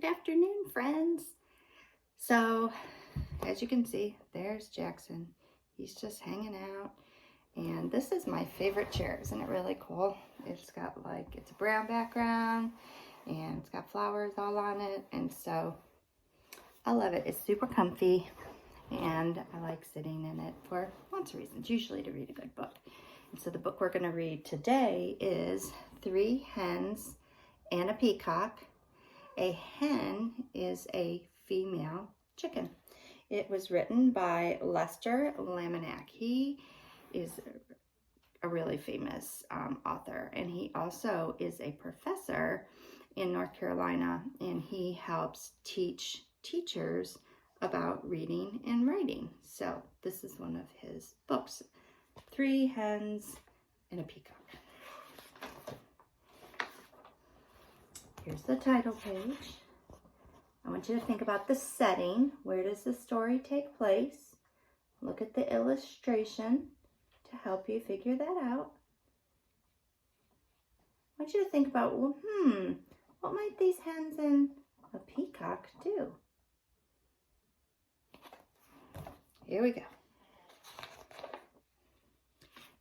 Good afternoon, friends. So, as you can see, there's Jackson. He's just hanging out. And this is my favorite chair. Isn't it really cool? It's got it's a brown background and it's got flowers all on it. And so I love it. It's super comfy and I like sitting in it for lots of reasons, usually to read a good book. And so the book we're going to read today is 3 Hens and a Peacock. A hen is a female chicken. It was written by Lester Laminack. He is a really famous author, and he also is a professor in North Carolina, and he helps teach teachers about reading and writing. So this is one of his books, 3 Hens and a Peacock. Here's the title page. I want you to think about the setting. Where does the story take place? Look at the illustration to help you figure that out. I want you to think about, well, what might these hens and a peacock do? Here we go.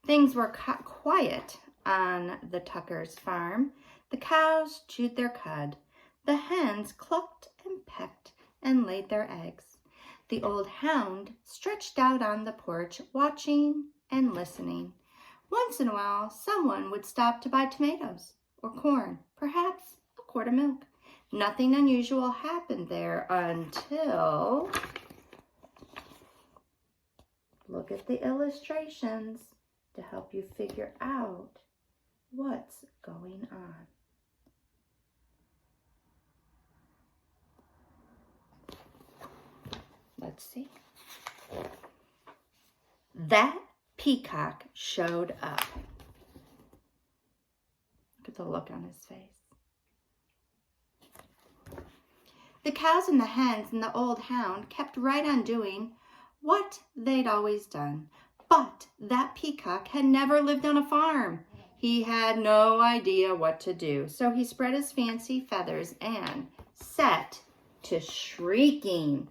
Things were quiet on the Tuckers' farm. The cows chewed their cud. The hens clucked and pecked and laid their eggs. The old hound stretched out on the porch, watching and listening. Once in a while, someone would stop to buy tomatoes or corn, perhaps a quart of milk. Nothing unusual happened there until... Look at the illustrations to help you figure out what's going on. Let's see. That peacock showed up. Look at the look on his face. The cows and the hens and the old hound kept right on doing what they'd always done. But that peacock had never lived on a farm. He had no idea what to do. So he spread his fancy feathers and set to shrieking.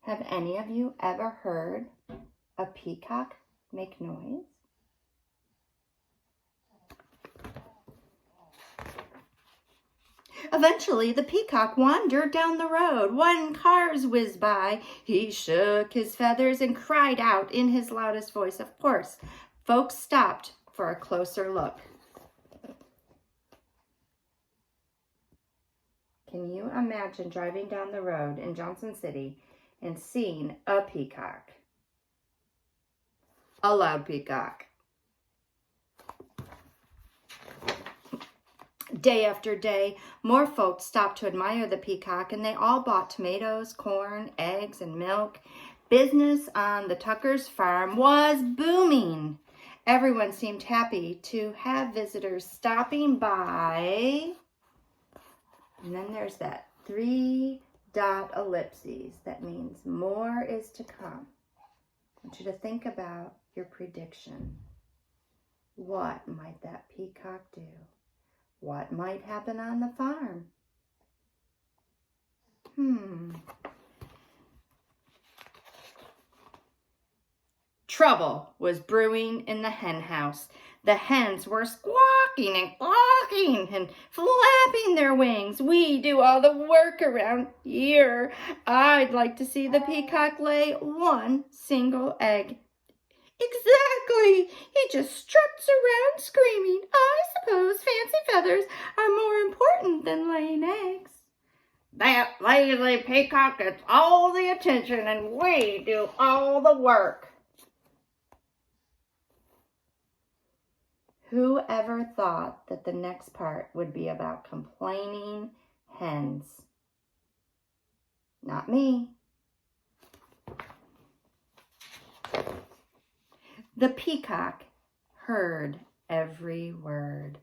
Have any of you ever heard a peacock make noise? Eventually, the peacock wandered down the road. When cars whizzed by, he shook his feathers and cried out in his loudest voice. Of course, folks stopped for a closer look. Can you imagine driving down the road in Johnson City and seeing a peacock? A loud peacock. Day after day, more folks stopped to admire the peacock, and they all bought tomatoes, corn, eggs, and milk. Business on the Tuckers' farm was booming. Everyone seemed happy to have visitors stopping by. And then there's that 3-dot ellipses. That means more is to come. I want you to think about your prediction. What might that peacock do? What might happen on the farm? Trouble was brewing in the hen house. The hens were squawking and clucking and flapping their wings. We do all the work around here. I'd like to see the peacock lay one single egg. Exactly. He just struts around screaming. I suppose fancy feathers are more important than laying eggs. That lazy peacock gets all the attention and we do all the work. Who ever thought that the next part would be about complaining hens? Not me. The peacock heard every word.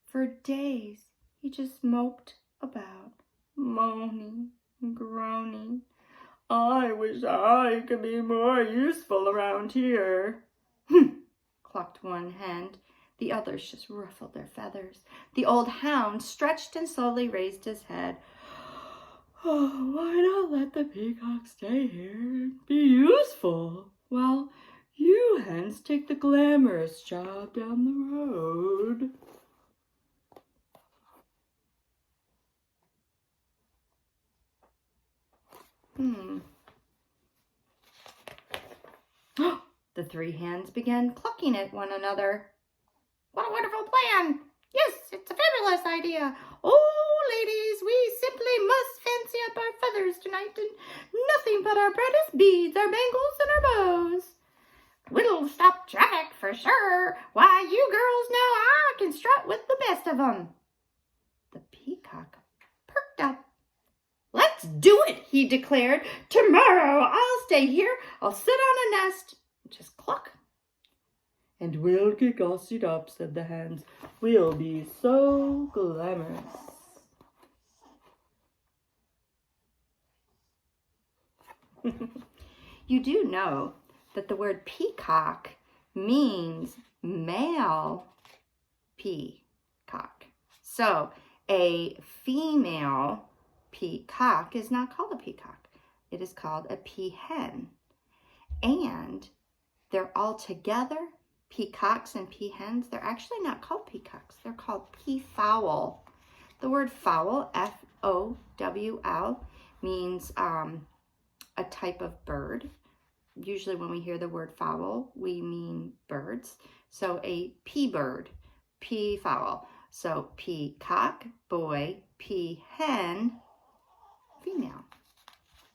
For days, he just moped about, moaning and groaning. I wish I could be more useful around here. Clucked one hen. The others just ruffled their feathers. The old hound stretched and slowly raised his head. Oh, why not let the peacock stay here and be useful? Well, you hens take the glamorous job down the road. The three hens began clucking at one another. What a wonderful plan! Yes, it's a fabulous idea. Oh, ladies, we simply must fancy up our feathers tonight, and nothing but our brightest beads, our bangles, and our bows. We'll stop traffic for sure. Why, you girls know I can strut with the best of them. The peacock perked up. Let's do it, he declared. Tomorrow I'll stay here. I'll sit on a nest and just cluck. And we'll get gossied up, said the hens. We'll be so glamorous. You do know that the word peacock means male peacock. So a female peacock is not called a peacock. It is called a peahen. And they're all together, peacocks and peahens. They're actually not called peacocks. They're called peafowl. The word fowl, F-O-W-L, means a type of bird. Usually when we hear the word fowl, we mean birds. So a pea-bird, peafowl. So peacock, boy, peahen, female.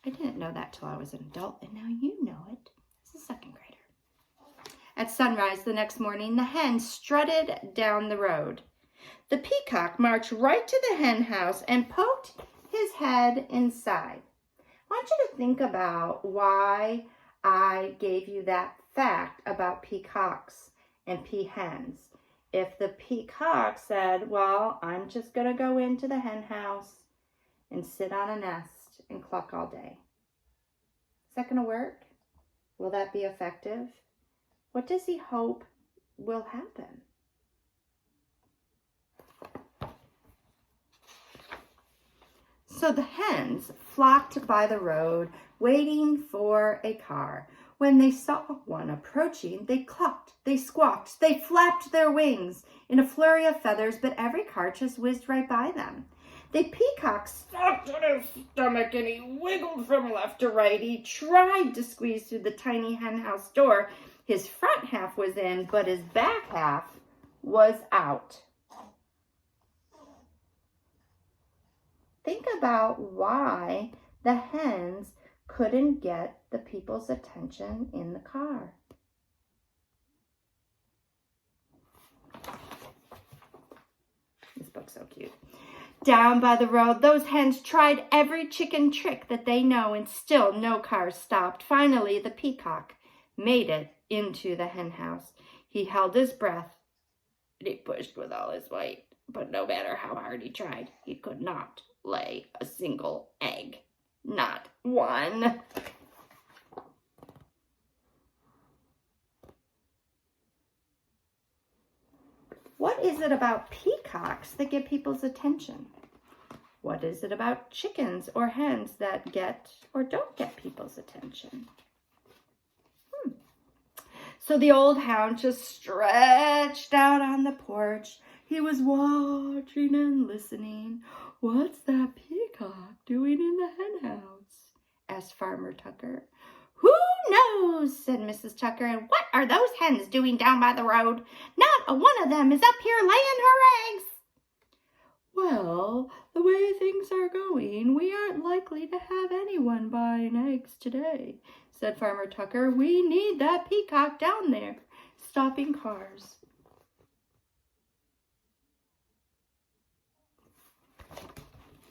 I didn't know that till I was an adult, and now you know it as a second grader. At sunrise the next morning, the hen strutted down the road. The peacock marched right to the hen house and poked his head inside. I want you to think about why I gave you that fact about peacocks and peahens. If the peacock said, well, I'm just going to go into the hen house and sit on a nest and cluck all day. Is that going to work? Will that be effective? What does he hope will happen? So the hens flocked by the road, waiting for a car. When they saw one approaching, they clucked, they squawked, they flapped their wings in a flurry of feathers, but every car just whizzed right by them. The peacock stuck in his stomach and he wiggled from left to right. He tried to squeeze through the tiny hen house door. His front half was in, but his back half was out. Think about why the hens couldn't get the people's attention in the car. This book's so cute. Down by the road, those hens tried every chicken trick that they know, and still no car stopped. Finally, the peacock made it into the hen house. He held his breath, and he pushed with all his might. But no matter how hard he tried, he could not lay a single egg. Not one. What is it about peacocks that get people's attention? What is it about chickens or hens that get or don't get people's attention? So the old hound just stretched out on the porch. He was watching and listening. What's that peacock doing in the hen house? Asked Farmer Tucker. Who knows, said Mrs. Tucker. And what are those hens doing down by the road? Not a one of them is up here laying her eggs. Well, the way things are going, we aren't likely to have anyone buying eggs today, said Farmer Tucker. We need that peacock down there, stopping cars.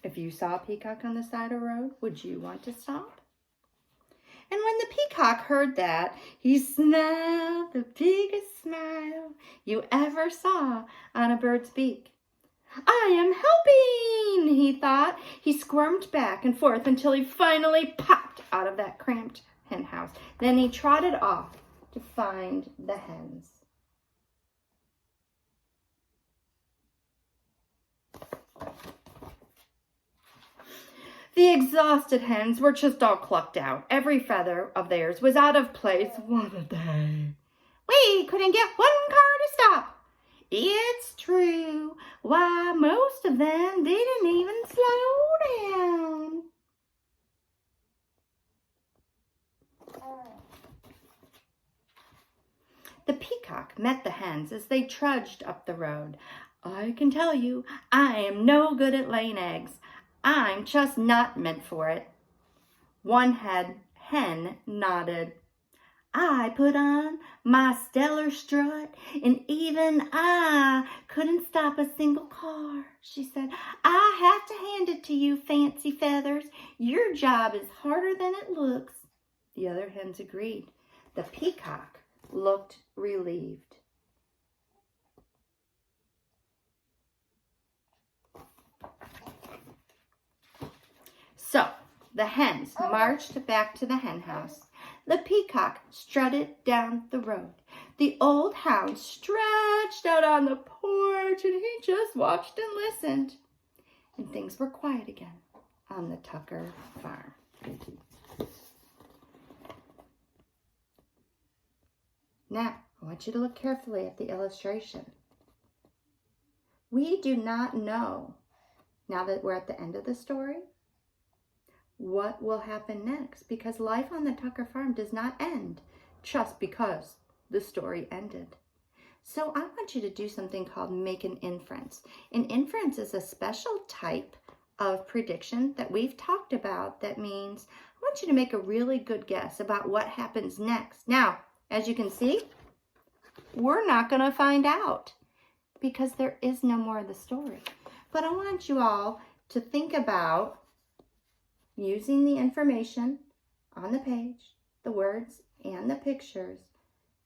If you saw a peacock on the side of the road, would you want to stop? And when the peacock heard that, he smiled the biggest smile you ever saw on a bird's beak. I am helping, he thought. He squirmed back and forth until he finally popped out of that cramped hen house. Then he trotted off to find the hens. The exhausted hens were just all clucked out. Every feather of theirs was out of place. What a day. We couldn't get one car to stop. It's true. Why, most of them didn't even slow down. The peacock met the hens as they trudged up the road. I can tell you, I am no good at laying eggs. I'm just not meant for it. One hen nodded. I put on my stellar strut, and even I couldn't stop a single car, she said. I have to hand it to you, Fancy Feathers. Your job is harder than it looks. The other hens agreed. The peacock looked relieved. So the hens marched back to the hen house. The peacock strutted down the road. The old hound stretched out on the porch, and he just watched and listened. And things were quiet again on the Tucker farm. Now, I want you to look carefully at the illustration. We do not know, now that we're at the end of the story, what will happen next, because life on the Tucker farm does not end just because the story ended. So I want you to do something called make an inference. An inference is a special type of prediction that we've talked about that means I want you to make a really good guess about what happens next. Now, as you can see, we're not going to find out because there is no more of the story. But I want you all to think about using the information on the page, the words, and the pictures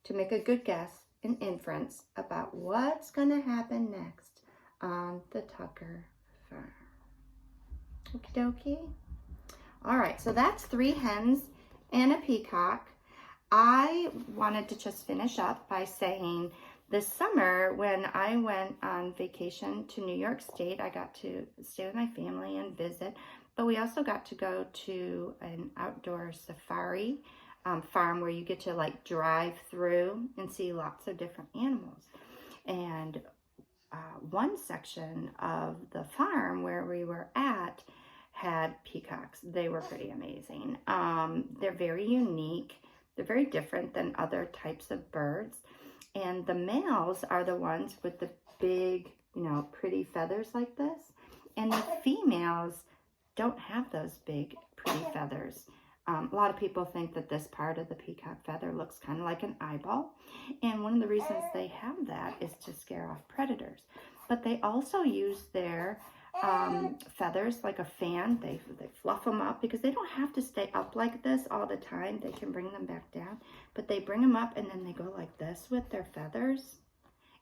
to make a good guess and inference about what's going to happen next on the Tucker farm. Okie dokie. All right, so that's 3 hens and a peacock. I wanted to just finish up by saying this summer when I went on vacation to New York State, I got to stay with my family and visit. But we also got to go to an outdoor safari farm where you get to like drive through and see lots of different animals. And one section of the farm where we were at had peacocks. They were pretty amazing. They're very unique. They're very different than other types of birds. And the males are the ones with the big, pretty feathers like this. And the females don't have those big, pretty feathers. A lot of people think that this part of the peacock feather looks kind of like an eyeball. And one of the reasons they have that is to scare off predators. But they also use their feathers like a fan. They fluff them up because they don't have to stay up like this all the time. They can bring them back down. But they bring them up and then they go like this with their feathers.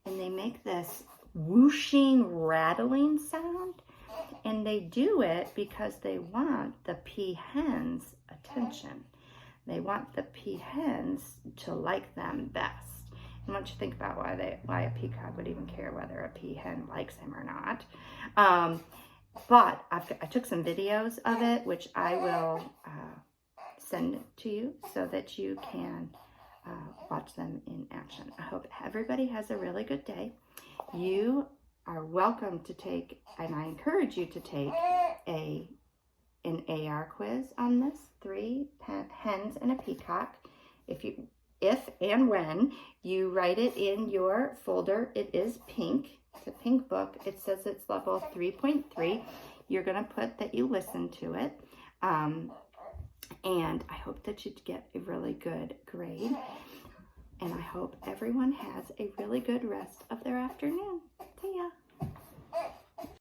And they make this whooshing, rattling sound. And they do it because they want the peahens' attention. They want the peahens to like them best. And once you think about why a peacock would even care whether a peahen likes him or not. But I took some videos of it, which I will send to you so that you can watch them in action. I hope everybody has a really good day. You are welcome to take, and I encourage you to take an AR quiz on this. 3 hens and a peacock. If and when you write it in your folder, it is pink. It's a pink book. It says it's level 3.3. You're going to put that you listen to it. And I hope that you get a really good grade. And I hope everyone has a really good rest of their afternoon. See ya.